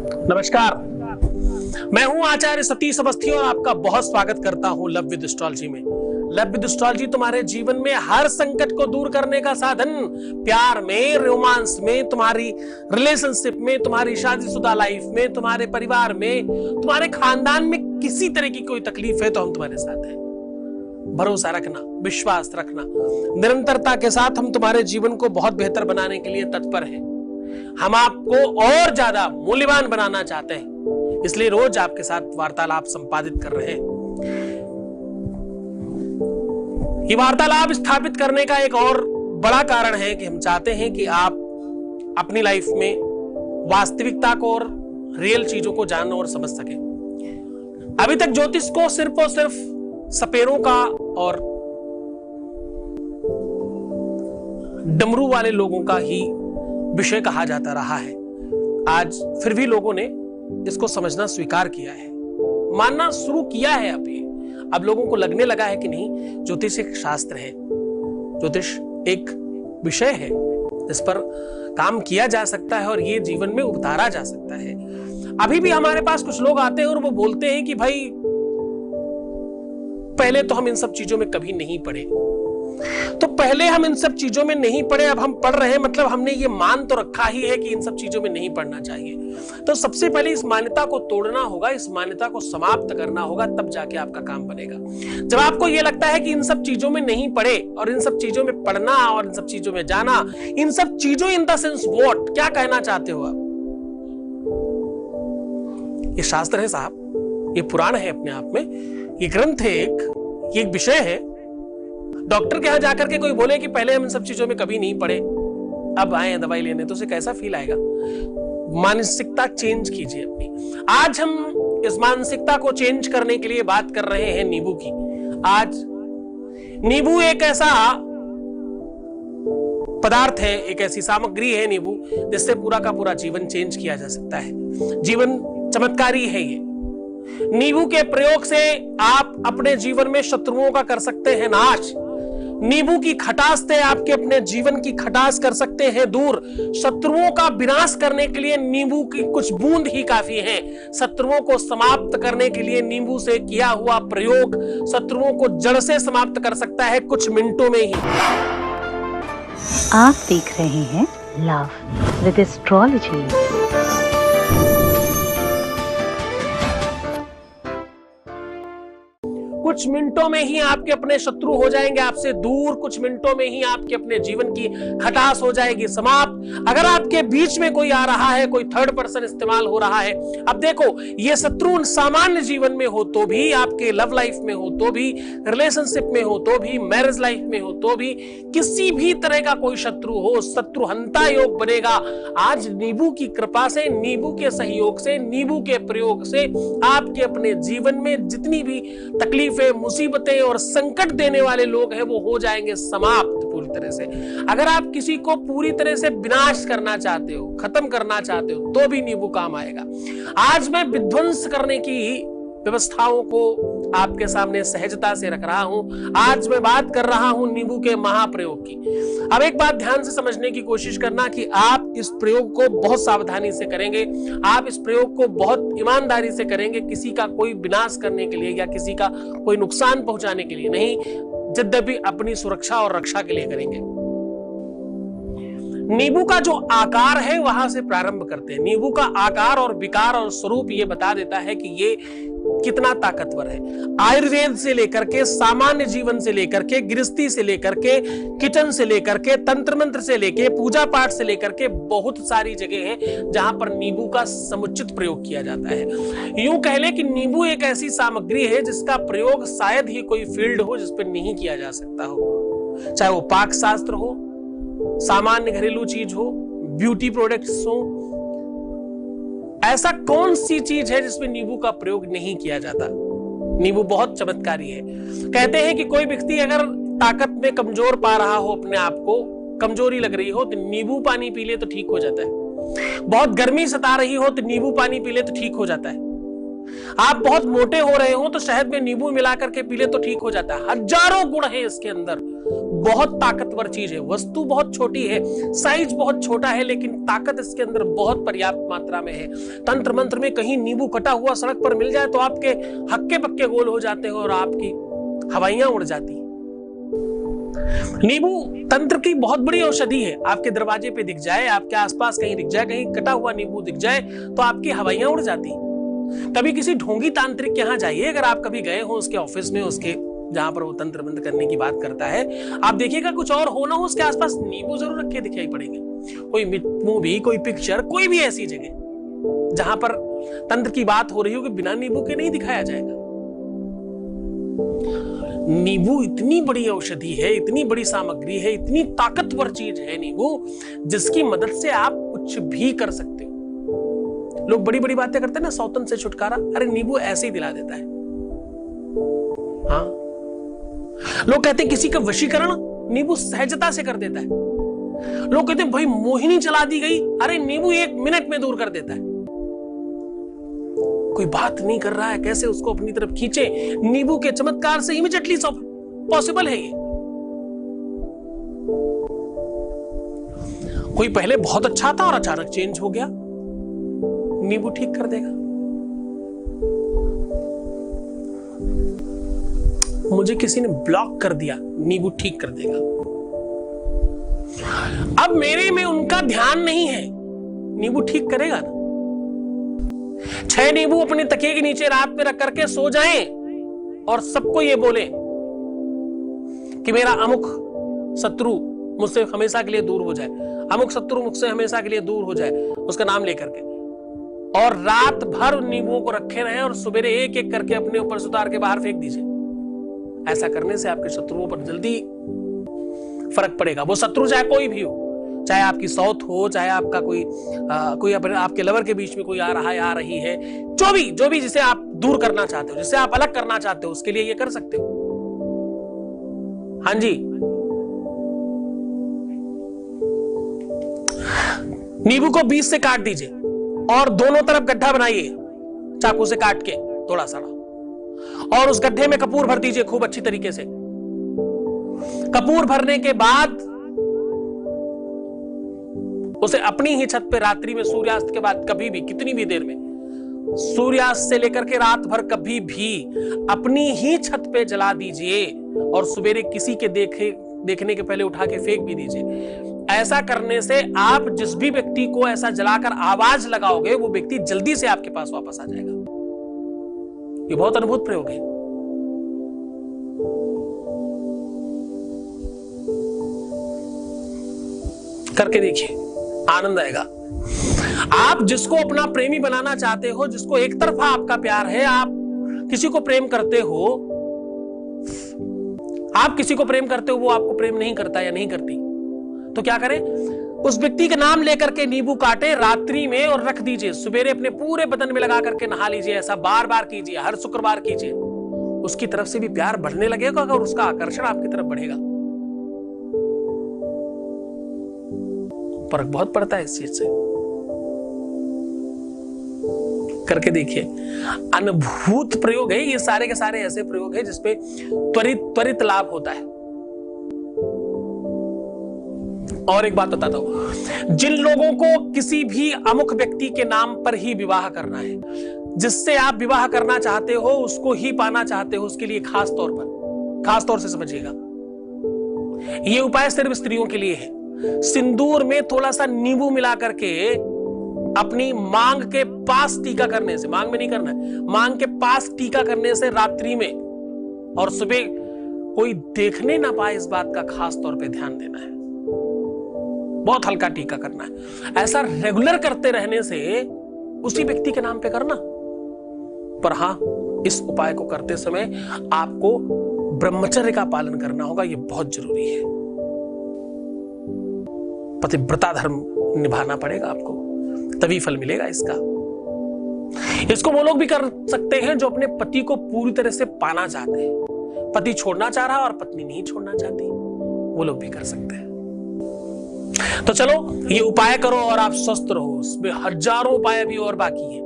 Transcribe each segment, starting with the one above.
नमस्कार, मैं हूं आचार्य सतीश अवस्थी और आपका बहुत स्वागत करता हूं लव विद एस्ट्रोलॉजी में। लव विद एस्ट्रोलॉजी तुम्हारे जीवन में हर संकट को दूर करने का साधन, प्यार में, रोमांस में, तुम्हारी रिलेशनशिप में, तुम्हारी शादीशुदा लाइफ में, तुम्हारे परिवार में, तुम्हारे खानदान में किसी तरह की कोई तकलीफ है तो हम तुम्हारे साथ हैं। भरोसा रखना, विश्वास रखना, निरंतरता के साथ हम तुम्हारे जीवन को बहुत बेहतर बनाने के लिए तत्पर हैं। हम आपको और ज्यादा मूल्यवान बनाना चाहते हैं, इसलिए रोज आपके साथ वार्तालाप संपादित कर रहे हैं। ये वार्तालाप स्थापित करने का एक और बड़ा कारण है कि हम चाहते हैं कि आप अपनी लाइफ में वास्तविकता को और रियल चीजों को जानना और समझ सकें। अभी तक ज्योतिष को सिर्फ और सिर्फ सपेरों का और डमरू वाले लोगों का ही विषय कहा जाता रहा है। आज फिर भी लोगों ने इसको समझना स्वीकार किया है, मानना शुरू किया है। अब लोगों को लगने लगा है कि नहीं, ज्योतिष एक शास्त्र है, ज्योतिष एक विषय है, इस पर काम किया जा सकता है और ये जीवन में उतारा जा सकता है। अभी भी हमारे पास कुछ लोग आते हैं और वो बोलते हैं कि भाई पहले तो हम इन सब चीजों में कभी नहीं पढ़े, तो पहले हम इन सब चीजों में नहीं पढ़े, अब हम पढ़ रहे हैं, मतलब हमने ये मान तो रखा ही है कि इन सब चीजों में नहीं पढ़ना चाहिए। तो सबसे पहले इस मान्यता को तोड़ना होगा, इस मान्यता को समाप्त करना होगा, तब जाके आपका काम बनेगा। जब आपको ये लगता है कि इन सब चीजों में नहीं पढ़े और इन सब चीजों में पढ़ना और इन सब चीजों में जाना, इन सब चीजों इन द सेंस व्हाट, क्या कहना चाहते हो आप? ये शास्त्र है साहब, ये पुराण है अपने आप में, ये ग्रंथ है, ये एक विषय है। डॉक्टर के यहां जाकर के कोई बोले कि पहले हम इन सब चीजों में कभी नहीं पढ़े, अब आए हैं दवाई लेने, तो उसे कैसा फील आएगा? मानसिकता चेंज कीजिए अपनी। आज हम इस मानसिकता को चेंज करने के लिए बात कर रहे हैं नींबू की। आज नींबू एक ऐसा पदार्थ है, एक ऐसी सामग्री है नींबू, जिससे पूरा का पूरा जीवन चेंज किया जा सकता है। जीवन चमत्कारी है ये। नींबू के प्रयोग से आप अपने जीवन में शत्रुओं का कर सकते हैं नाश। नींबू की खटास से आपके अपने जीवन की खटास कर सकते हैं दूर। शत्रुओं का विनाश करने के लिए नींबू की कुछ बूंद ही काफी है। शत्रुओं को समाप्त करने के लिए नींबू से किया हुआ प्रयोग शत्रुओं को जड़ से समाप्त कर सकता है कुछ मिनटों में ही। आप देख रहे हैं लव विद एस्ट्रोलॉजी। कुछ मिनटों में ही आपके अपने शत्रु हो जाएंगे आपसे दूर, कुछ मिनटों में ही आपके अपने जीवन की खटास हो जाएगी समाप्त। अगर आपके बीच में कोई आ रहा है, कोई थर्ड पर्सन इस्तेमाल हो रहा है, अब देखो ये शत्रु सामान्य जीवन में हो तो भी, आपके लव लाइफ में हो तो भी, रिलेशनशिप में हो तो भी, मैरिज लाइफ में हो तो भी, किसी भी तरह का कोई शत्रु हो, शत्रुहंता योग बनेगा। आज नींबू की कृपा से, नींबू के सहयोग से, नींबू के प्रयोग से आपके अपने जीवन में जितनी भी तकलीफ, मुसीबतें और संकट देने वाले लोग हैं वो हो जाएंगे समाप्त पूरी तरह से। अगर आप किसी को पूरी तरह से विनाश करना चाहते हो, खत्म करना चाहते हो, तो भी नींबू काम आएगा। आज मैं विध्वंस करने की व्यवस्थाओं को आपके सामने सहजता से रख रहा हूं। आज मैं बात कर रहा हूं नींबू के महाप्रयोग की। अब एक बात ध्यान से समझने की कोशिश करना कि आप इस प्रयोग को बहुत सावधानी से करेंगे, आप इस प्रयोग को बहुत ईमानदारी से करेंगे, किसी का कोई विनाश करने के लिए या किसी का कोई नुकसान पहुंचाने के लिए नहीं, यद्यपि अपनी सुरक्षा और रक्षा के लिए करेंगे। नींबू का जो आकार है वहां से प्रारंभ करते हैं। नींबू का आकार और विकार और स्वरूप ये बता देता है कि ये कितना ताकतवर है। आयुर्वेद से लेकर के, सामान्य जीवन से लेकर के, गृहस्थी से लेकर के, किचन से लेकर के, तंत्र मंत्र से लेकर पूजा पाठ से लेकर के बहुत सारी जगह है जहां पर नींबू का समुचित प्रयोग किया जाता है। यूं कह ले कि नींबू एक ऐसी सामग्री है जिसका प्रयोग शायद ही कोई फील्ड हो जिस पर नहीं किया जा सकता हो, चाहे वो पाक शास्त्र हो, सामान्य घरेलू चीज हो, ब्यूटी प्रोडक्ट्स हो। ऐसा कौन सी चीज है जिसमें नींबू का प्रयोग नहीं किया जाता? नींबू बहुत चमत्कारी है। कहते हैं कि कोई व्यक्ति अगर ताकत में कमजोर पा रहा हो, अपने आप को कमजोरी लग रही हो, तो नींबू पानी पी ले तो ठीक हो जाता है। बहुत गर्मी सता रही हो तो नींबू पानी पी ले तो ठीक हो जाता है। आप बहुत मोटे हो रहे हो तो शहद में नींबू मिला करके पी ले तो ठीक हो जाता है। हजारों गुण है इसके अंदर, बहुत ताकतवर चीज है। वस्तु बहुत छोटी है, साइज बहुत छोटा है, लेकिन ताकत इसके अंदर बहुत पर्याप्त मात्रा में है। तंत्र मंत्र में कहीं नींबू कटा हुआ सड़क पर मिल जाए तो आपके हक्के पक्के गोल हो जाते हो और आपकी हवाइयां उड़ जाती। नींबू तंत्र की बहुत बड़ी औषधि है। आपके दरवाजे पे दिख जाए, आपके आसपास कहीं दिख जाए, कहीं कटा हुआ नींबू दिख जाए तो आपकी हवाइयां उड़ जाती। कभी किसी ढोंगी तांत्रिक के यहां जाइए, अगर आप कभी गए हो उसके ऑफिस में, उसके जहां पर वो तंत्र बंद करने की बात करता है, आप देखिएगा कुछ और हो ना हो उसके आसपास नींबू जरूर रखे दिखाई पड़ेंगे। कोई मूवी, कोई पिक्चर, कोई भी ऐसी जगह जहां पर तंत्र की बात हो रही हो कि बिना नींबू के नहीं दिखाया जाएगा। नींबू इतनी बड़ी औषधि है, इतनी बड़ी सामग्री है, इतनी ताकतवर चीज है नींबू, जिसकी मदद से आप कुछ भी कर सकते हो। लोग बड़ी बड़ी बातें करते हैं ना, सौतन से छुटकारा, अरे नींबू ऐसे ही दिला देता है। हाँ, लोग कहते हैं किसी का वशीकरण नींबू सहजता से कर देता है। लोग कहते हैं भाई मोहिनी चला दी गई, अरे नींबू 1 मिनट में दूर कर देता है। कोई बात नहीं कर रहा है, कैसे उसको अपनी तरफ खींचे, नींबू के चमत्कार से इमीडिएटली पॉसिबल है ये। कोई पहले बहुत अच्छा था और अचानक चेंज हो गया, नींबू ठीक कर देगा। मुझे किसी ने ब्लॉक कर दिया, नींबू ठीक कर देगा। अब मेरे में उनका ध्यान नहीं है, नींबू ठीक करेगा ना। 6 नींबू अपने तकिए के नीचे रात में रख करके सो जाएं और सबको ये बोले कि मेरा अमुक शत्रु मुझसे हमेशा के लिए दूर हो जाए, अमुक शत्रु मुझसे हमेशा के लिए दूर हो जाए, उसका नाम लेकर के, और रात भर उन नींबुओं को रखे रहें और सुबह एक एक करके अपने ऊपर से उतार के बाहर फेंक दीजिए। ऐसा करने से आपके शत्रुओं पर जल्दी फर्क पड़ेगा। वो शत्रु चाहे कोई भी हो, चाहे आपकी सौत हो, चाहे आपका कोई आपके लवर के बीच में कोई आ रहा है, आ रही है, जो भी जिसे आप दूर करना चाहते हो, जिसे आप अलग करना चाहते हो, उसके लिए ये कर सकते हो। हाँ जी, नींबू को बीच से काट दीजिए और दोनों तरफ गड्ढा बनाइए चाकू से काट के थोड़ा सा, और उस गड्ढे में कपूर भर दीजिए खूब अच्छी तरीके से। कपूर भरने के बाद उसे अपनी ही छत पे रात्रि में सूर्यास्त के बाद कभी भी, कितनी भी देर में, सूर्यास्त से लेकर के रात भर कभी भी अपनी ही छत पे जला दीजिए और सवेरे किसी के देखने के पहले उठा के फेंक भी दीजिए। ऐसा करने से आप जिस भी व्यक्ति को ऐसा जलाकर आवाज लगाओगे, वो व्यक्ति जल्दी से आपके पास वापस आ जाएगा। ये बहुत अद्भुत प्रयोग है। करके देखिए, आनंद आएगा। आप जिसको अपना प्रेमी बनाना चाहते हो, जिसको एक तरफा आपका प्यार है, आप किसी को प्रेम करते हो, वो आपको प्रेम नहीं करता या नहीं करती, तो क्या करें? उस व्यक्ति का नाम लेकर के नींबू काटे रात्रि में और रख दीजिए, सवेरे अपने पूरे बदन में लगा करके नहा लीजिए। ऐसा बार बार कीजिए, हर शुक्रवार कीजिए। उसकी तरफ से भी प्यार बढ़ने लगेगा और उसका आकर्षण आपकी तरफ बढ़ेगा। फर्क बहुत पड़ता है इस चीज से। करके देखिए, अनुभूत प्रयोग है ये, सारे के सारे ऐसे प्रयोग है जिसपे त्वरित लाभ होता है। और एक बात बताता हूं, जिन लोगों को किसी भी अमुक व्यक्ति के नाम पर ही विवाह करना है, जिससे आप विवाह करना चाहते हो, उसको ही पाना चाहते हो, उसके लिए खास तौर से समझिएगा, ये उपाय सिर्फ स्त्रियों के लिए है। सिंदूर में थोड़ा सा नींबू मिला करके अपनी मांग के पास टीका करने से, मांग में नहीं करना है, मांग के पास टीका करने से रात्रि में और सुबह कोई देखने ना पाए, इस बात का खास तौर पे ध्यान देना है। बहुत हल्का टीका करना है। ऐसा रेगुलर करते रहने से उसी व्यक्ति के नाम पे करना। पर हां, इस उपाय को करते समय आपको ब्रह्मचर्य का पालन करना होगा, यह बहुत जरूरी है। पतिव्रता धर्म निभाना पड़ेगा आपको, तभी फल मिलेगा इसका। इसको वो लोग भी कर सकते हैं जो अपने पति को पूरी तरह से पाना चाहते हैं। पति छोड़ना चाह रहा और पत्नी नहीं छोड़ना चाहती, वो लोग भी कर सकते हैं। तो चलो, ये उपाय करो और आप स्वस्थ रहो। इसमें हजारों उपाय भी और बाकी है,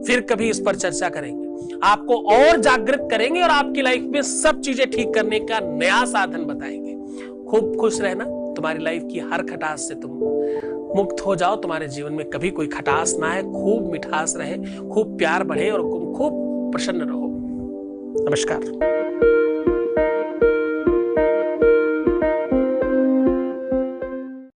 फिर कभी इस पर चर्चा करेंगे, आपको और जागृत करेंगे और आपकी लाइफ में सब चीजें ठीक करने का नया साधन बताएंगे। खूब खुश रहना, तुम्हारी लाइफ की हर खटास से तुम मुक्त हो जाओ, तुम्हारे जीवन में कभी कोई खटास ना आए, खूब मिठास रहे, खूब प्यार बढ़े और तुम खूब प्रसन्न रहो। नमस्कार।